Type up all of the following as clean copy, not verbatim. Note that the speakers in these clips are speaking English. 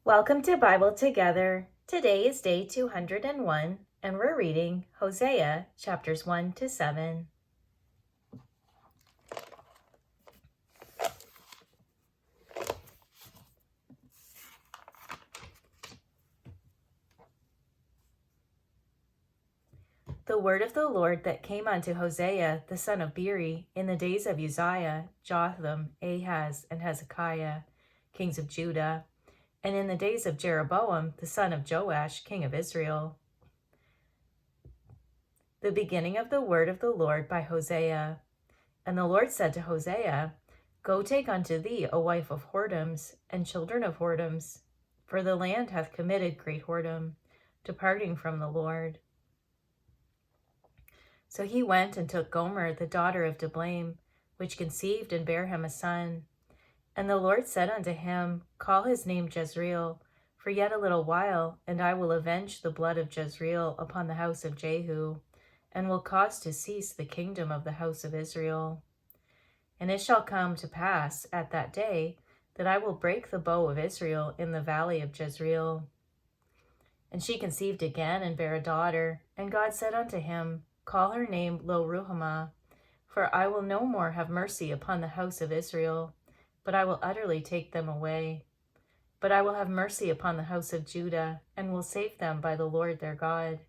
Welcome to Bible Together. Today is day 201, and we're reading Hosea chapters 1 to 7. The word of the Lord that came unto Hosea the son of Beeri in the days of Uzziah, Jotham, Ahaz, and Hezekiah, kings of Judah, and in the days of Jeroboam the son of Joash, king of Israel. The beginning of the word of the Lord by Hosea. And the Lord said to Hosea, Go take unto thee a wife of whoredoms and children of whoredoms, for the land hath committed great whoredom, departing from the Lord. So he went and took Gomer the daughter of Diblaim, which conceived and bare him a son. And the Lord said unto him, Call his name Jezreel, for yet a little while, and I will avenge the blood of Jezreel upon the house of Jehu, and will cause to cease the kingdom of the house of Israel. And it shall come to pass at that day that I will break the bow of Israel in the valley of Jezreel. And she conceived again and bare a daughter, and God said unto him, Call her name Lo-ruhamah, for I will no more have mercy upon the house of Israel, but I will utterly take them away. But I will have mercy upon the house of Judah, and will save them by the Lord their God,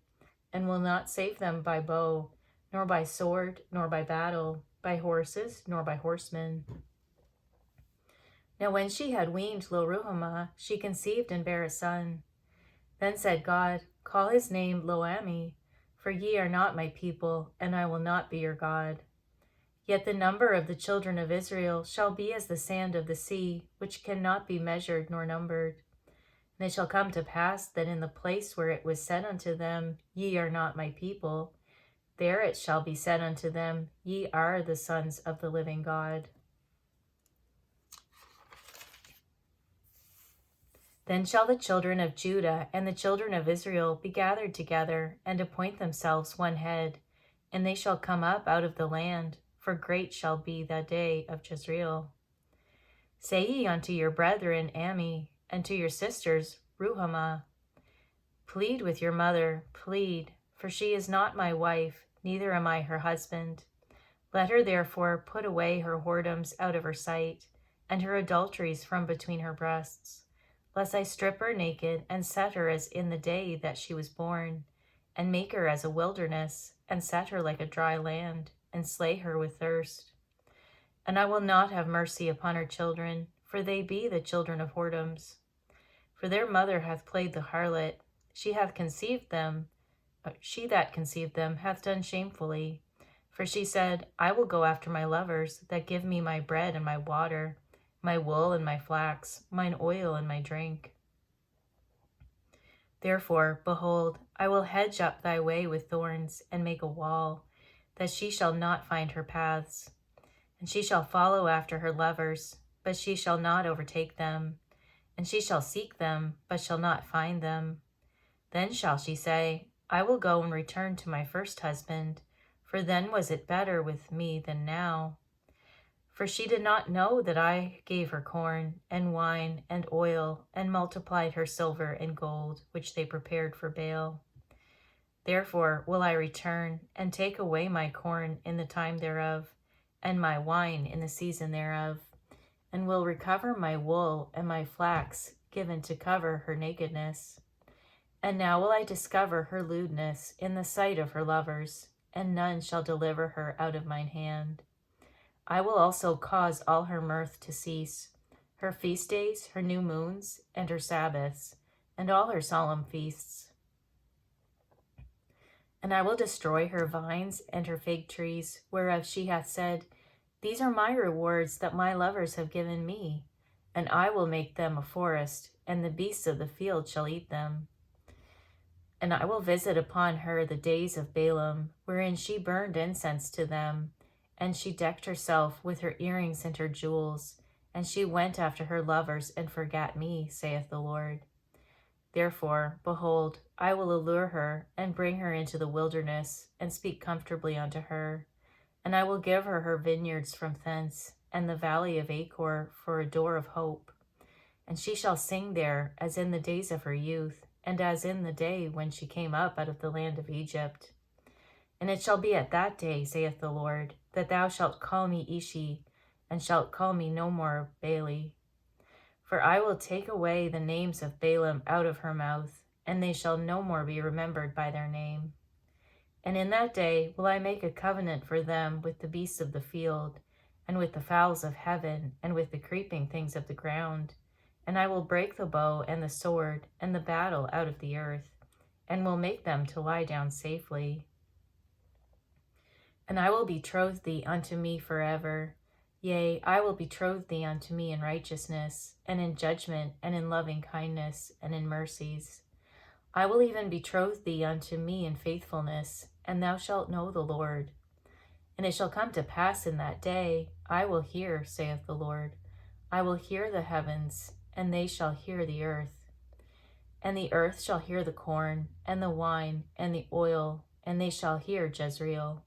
and will not save them by bow, nor by sword, nor by battle, by horses, nor by horsemen. Now when she had weaned Lo-ruhamah, she conceived and bare a son. Then said God, Call his name Lo-ammi, for ye are not my people, and I will not be your God. Yet the number of the children of Israel shall be as the sand of the sea, which cannot be measured nor numbered. And it shall come to pass that in the place where it was said unto them, Ye are not my people, there it shall be said unto them, Ye are the sons of the living God. Then shall the children of Judah and the children of Israel be gathered together, and appoint themselves one head, and they shall come up out of the land, for great shall be the day of Jezreel. Say ye unto your brethren Ammi, and to your sisters Ruhamah, Plead with your mother, plead, for she is not my wife, neither am I her husband. Let her therefore put away her whoredoms out of her sight, and her adulteries from between her breasts, lest I strip her naked, and set her as in the day that she was born, and make her as a wilderness, and set her like a dry land, and slay her with thirst. And I will not have mercy upon her children, for they be the children of whoredoms. For their mother hath played the harlot, she that conceived them hath done shamefully. For she said, I will go after my lovers, that give me my bread and my water, my wool and my flax, mine oil and my drink. Therefore, behold, I will hedge up thy way with thorns, and make a wall, that she shall not find her paths. And she shall follow after her lovers, but she shall not overtake them. And she shall seek them, but shall not find them. Then shall she say, I will go and return to my first husband, for then was it better with me than now. For she did not know that I gave her corn, and wine, and oil, and multiplied her silver and gold, which they prepared for Baal. Therefore will I return, and take away my corn in the time thereof, and my wine in the season thereof, and will recover my wool and my flax given to cover her nakedness. And now will I discover her lewdness in the sight of her lovers, and none shall deliver her out of mine hand. I will also cause all her mirth to cease, her feast days, her new moons, and her Sabbaths, and all her solemn feasts. And I will destroy her vines and her fig trees, whereof she hath said, These are my rewards that my lovers have given me, and I will make them a forest, and the beasts of the field shall eat them. And I will visit upon her the days of Balaam, wherein she burned incense to them, and she decked herself with her earrings and her jewels, and she went after her lovers and forgat me, saith the Lord. Therefore, behold, I will allure her, and bring her into the wilderness, and speak comfortably unto her. And I will give her her vineyards from thence, and the valley of Achor for a door of hope. And she shall sing there as in the days of her youth, and as in the day when she came up out of the land of Egypt. And it shall be at that day, saith the Lord, that thou shalt call me Ishi, and shalt call me no more Baali. For I will take away the names of Balaam out of her mouth, and they shall no more be remembered by their name. And in that day will I make a covenant for them with the beasts of the field, and with the fowls of heaven, and with the creeping things of the ground. And I will break the bow and the sword and the battle out of the earth, and will make them to lie down safely. And I will betroth thee unto me forever. Yea, I will betroth thee unto me in righteousness, and in judgment, and in loving kindness, and in mercies. I will even betroth thee unto me in faithfulness, and thou shalt know the Lord. And it shall come to pass in that day, I will hear, saith the Lord. I will hear the heavens, and they shall hear the earth. And the earth shall hear the corn, and the wine, and the oil, and they shall hear Jezreel.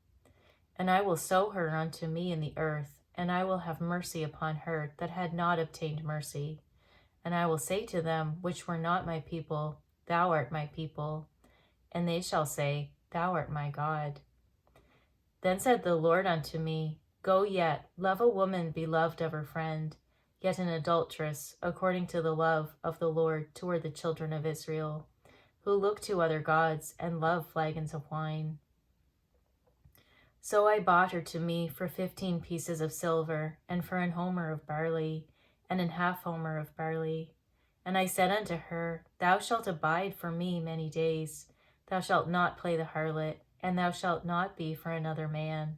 And I will sow her unto me in the earth, and I will have mercy upon her that had not obtained mercy. And I will say to them which were not my people, Thou art my people. And they shall say, Thou art my God. Then said the Lord unto me, Go yet, love a woman beloved of her friend, yet an adulteress, according to the love of the Lord toward the children of Israel, who look to other gods and love flagons of wine. So I bought her to me for 15 pieces of silver, and for an homer of barley, and an half homer of barley. And I said unto her, Thou shalt abide for me many days. Thou shalt not play the harlot, and thou shalt not be for another man.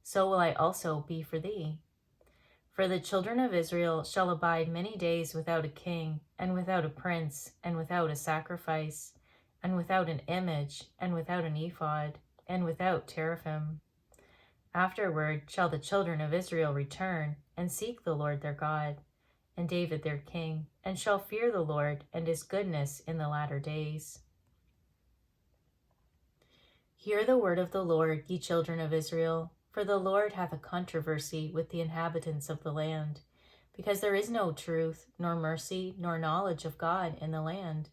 So will I also be for thee. For the children of Israel shall abide many days without a king, and without a prince, and without a sacrifice, and without an image, and without an ephod, and without teraphim. Afterward shall the children of Israel return, and seek the Lord their God, and David their king, and shall fear the Lord and his goodness in the latter days. Hear the word of the Lord, ye children of Israel, for the Lord hath a controversy with the inhabitants of the land, because there is no truth, nor mercy, nor knowledge of God in the land.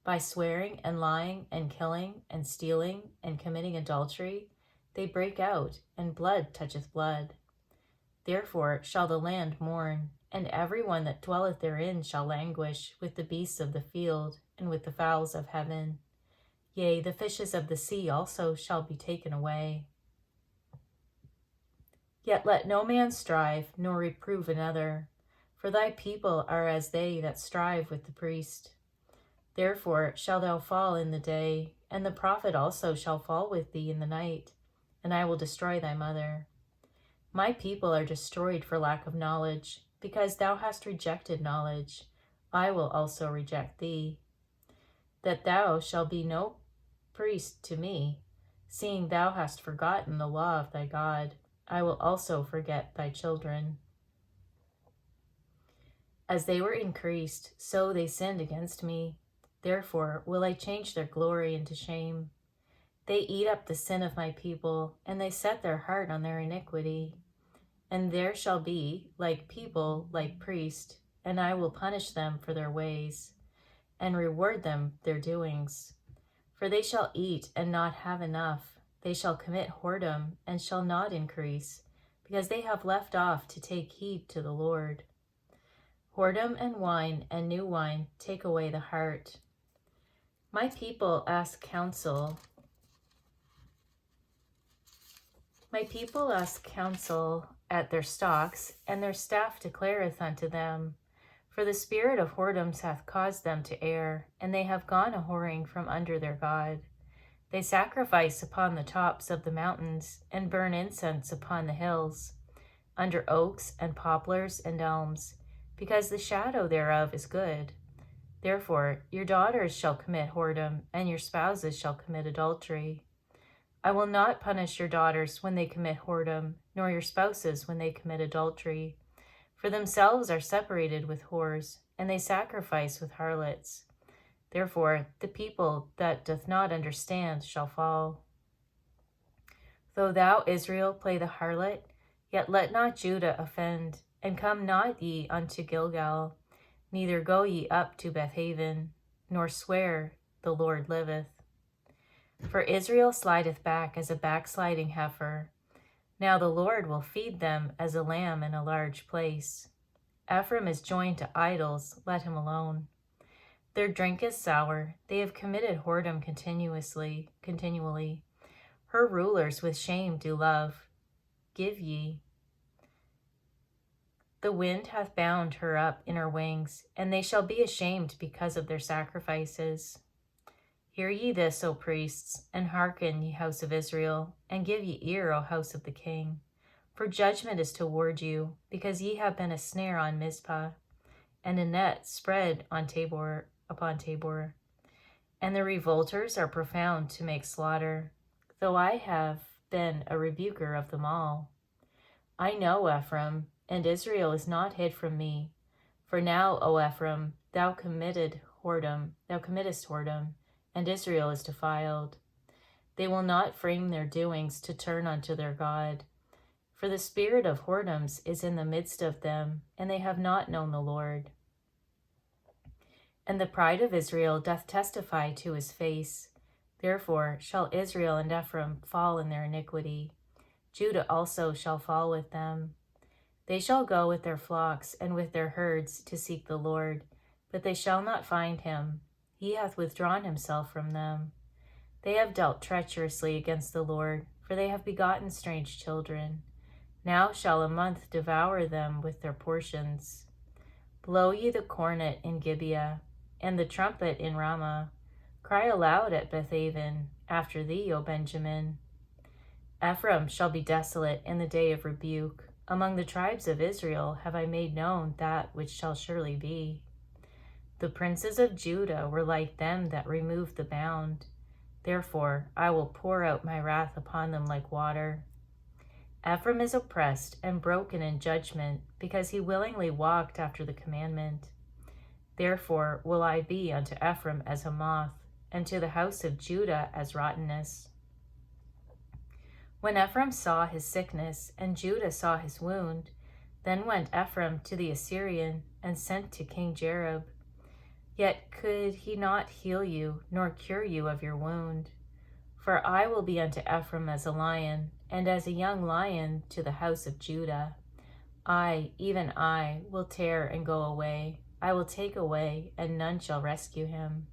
By swearing and lying and killing and stealing and committing adultery, they break out, and blood toucheth blood. Therefore shall the land mourn, and every one that dwelleth therein shall languish with the beasts of the field, and with the fowls of heaven. Yea, the fishes of the sea also shall be taken away. Yet let no man strive, nor reprove another, for thy people are as they that strive with the priest. Therefore shalt thou fall in the day, and the prophet also shall fall with thee in the night, and I will destroy thy mother. My people are destroyed for lack of knowledge, because thou hast rejected knowledge. I will also reject thee. That thou shalt be no priest to me, seeing thou hast forgotten the law of thy God, I will also forget thy children. As they were increased, so they sinned against me. Therefore will I change their glory into shame. They eat up the sin of my people, and they set their heart on their iniquity. And there shall be, like people, like priest, and I will punish them for their ways, and reward them their doings. For they shall eat and not have enough. They shall commit whoredom and shall not increase, because they have left off to take heed to the Lord. Whoredom and wine and new wine take away the heart. My people ask counsel. My people ask counsel at their stocks, and their staff declareth unto them. For the spirit of whoredoms hath caused them to err, and they have gone a whoring from under their God. They sacrifice upon the tops of the mountains, and burn incense upon the hills, under oaks and poplars and elms, because the shadow thereof is good. Therefore your daughters shall commit whoredom, and your spouses shall commit adultery. I will not punish your daughters when they commit whoredom, nor your spouses when they commit adultery. For themselves are separated with whores, and they sacrifice with harlots. Therefore the people that doth not understand shall fall. Though thou, Israel, play the harlot, yet let not Judah offend, and come not ye unto Gilgal. neither go ye up to Bethaven, nor swear, the Lord liveth. For Israel slideth back as a backsliding heifer. Now the Lord will feed them as a lamb in a large place. Ephraim is joined to idols, let him alone. Their drink is sour, they have committed whoredom continually. Her rulers with shame do love. Give ye. The wind hath bound her up in her wings, and they shall be ashamed because of their sacrifices. Hear ye this, O priests, and hearken, ye house of Israel, and give ye ear, O house of the king. For judgment is toward you, because ye have been a snare on Mizpah, and a net spread on upon Tabor. And the revolters are profound to make slaughter, though I have been a rebuker of them all. I know Ephraim, and Israel is not hid from me. For now, O Ephraim, thou committest whoredom, and Israel is defiled. They will not frame their doings to turn unto their God. For the spirit of whoredoms is in the midst of them, and they have not known the Lord. And the pride of Israel doth testify to his face. Therefore shall Israel and Ephraim fall in their iniquity. Judah also shall fall with them. They shall go with their flocks and with their herds to seek the Lord, but they shall not find him. He hath withdrawn himself from them. They have dealt treacherously against the Lord, for they have begotten strange children. Now shall a month devour them with their portions. Blow ye the cornet in Gibeah, and the trumpet in Ramah. Cry aloud at Bethaven, after thee, O Benjamin. Ephraim shall be desolate in the day of rebuke. Among the tribes of Israel have I made known that which shall surely be. The princes of Judah were like them that removed the bound. Therefore I will pour out my wrath upon them like water. Ephraim is oppressed and broken in judgment, because he willingly walked after the commandment. Therefore will I be unto Ephraim as a moth, and to the house of Judah as rottenness. When Ephraim saw his sickness, and Judah saw his wound, then went Ephraim to the Assyrian, and sent to King Jareb. Yet could he not heal you, nor cure you of your wound. For I will be unto Ephraim as a lion, and as a young lion to the house of Judah. I, even I, will tear and go away. I will take away, and none shall rescue him.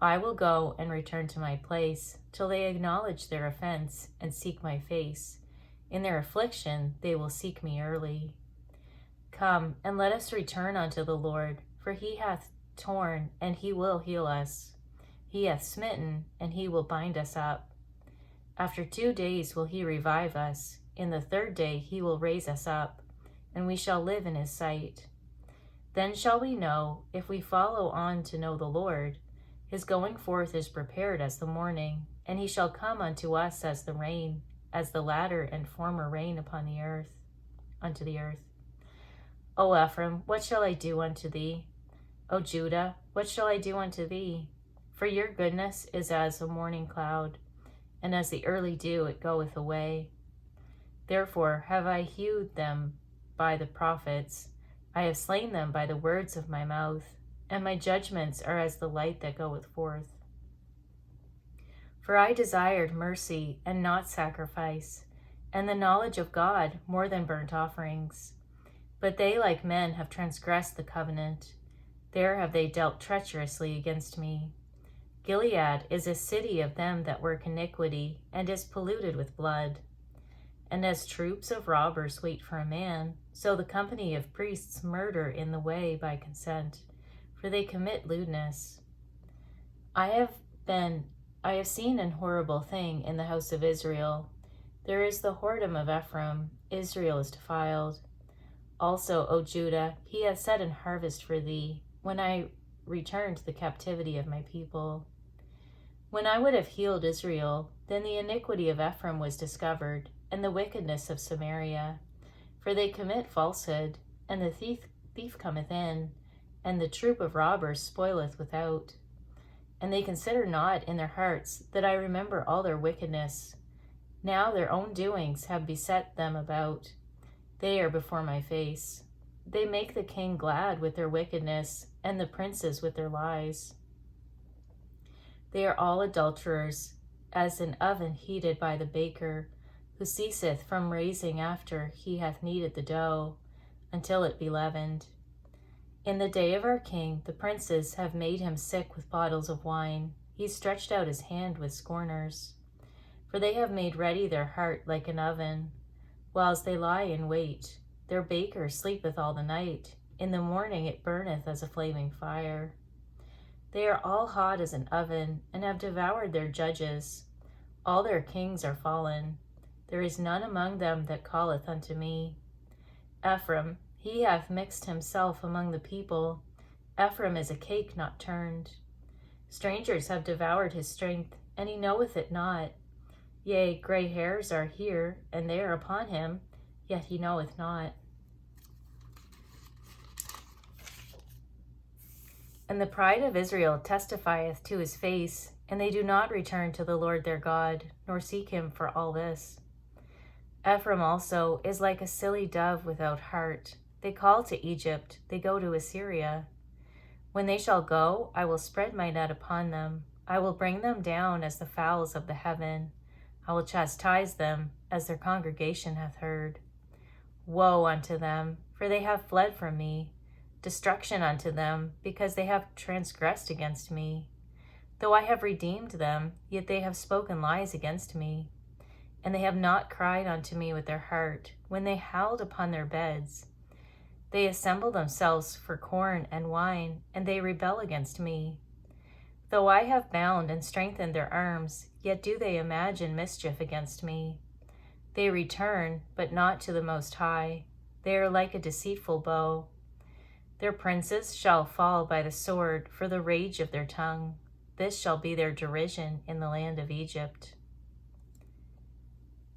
I will go and return to my place, till they acknowledge their offense and seek my face. In their affliction they will seek me early. Come, and let us return unto the Lord, for he hath torn, and he will heal us. He hath smitten, and he will bind us up. After 2 days will he revive us. In the 3rd day he will raise us up, and we shall live in his sight. Then shall we know, if we follow on to know the Lord. His going forth is prepared as the morning, and he shall come unto us as the rain, as the latter and former rain upon the earth, unto the earth. O Ephraim, what shall I do unto thee? O Judah, what shall I do unto thee? For your goodness is as a morning cloud, and as the early dew it goeth away. Therefore have I hewed them by the prophets, I have slain them by the words of my mouth, and my judgments are as the light that goeth forth. For I desired mercy and not sacrifice, and the knowledge of God more than burnt offerings. But they like men have transgressed the covenant. There have they dealt treacherously against me. Gilead is a city of them that work iniquity, and is polluted with blood. And as troops of robbers wait for a man, so the company of priests murder in the way by consent, for they commit lewdness. I have seen an horrible thing in the house of Israel. There is the whoredom of Ephraim, Israel is defiled. Also, O Judah, he hath set an harvest for thee, when I returned the captivity of my people. When I would have healed Israel, then the iniquity of Ephraim was discovered, and the wickedness of Samaria. For they commit falsehood, and the thief cometh in, and the troop of robbers spoileth without. And they consider not in their hearts that I remember all their wickedness. Now their own doings have beset them about. They are before my face. They make the king glad with their wickedness, and the princes with their lies. They are all adulterers, as an oven heated by the baker, who ceaseth from raising after he hath kneaded the dough, until it be leavened. In the day of our king, the princes have made him sick with bottles of wine. He stretched out his hand with scorners. For they have made ready their heart like an oven, whiles they lie in wait. Their baker sleepeth all the night. In the morning it burneth as a flaming fire. They are all hot as an oven, and have devoured their judges. All their kings are fallen. There is none among them that calleth unto me. Ephraim, he hath mixed himself among the people. Ephraim is a cake not turned. Strangers have devoured his strength, and he knoweth it not. Yea, gray hairs are here, and they are upon him, yet he knoweth not. And the pride of Israel testifieth to his face, and they do not return to the Lord their God, nor seek him for all this. Ephraim also is like a silly dove without heart. They call to Egypt, they go to Assyria. When they shall go, I will spread my net upon them. I will bring them down as the fowls of the heaven. I will chastise them as their congregation hath heard. Woe unto them, for they have fled from me. Destruction unto them, because they have transgressed against me. Though I have redeemed them, yet they have spoken lies against me. And they have not cried unto me with their heart, when they howled upon their beds. They assemble themselves for corn and wine, and they rebel against me. Though I have bound and strengthened their arms, yet do they imagine mischief against me. They return, but not to the Most High. They are like a deceitful bow. Their princes shall fall by the sword for the rage of their tongue. This shall be their derision in the land of Egypt.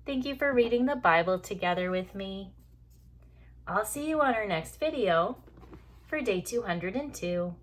Thank you for reading the Bible together with me. I'll see you on our next video for day 202.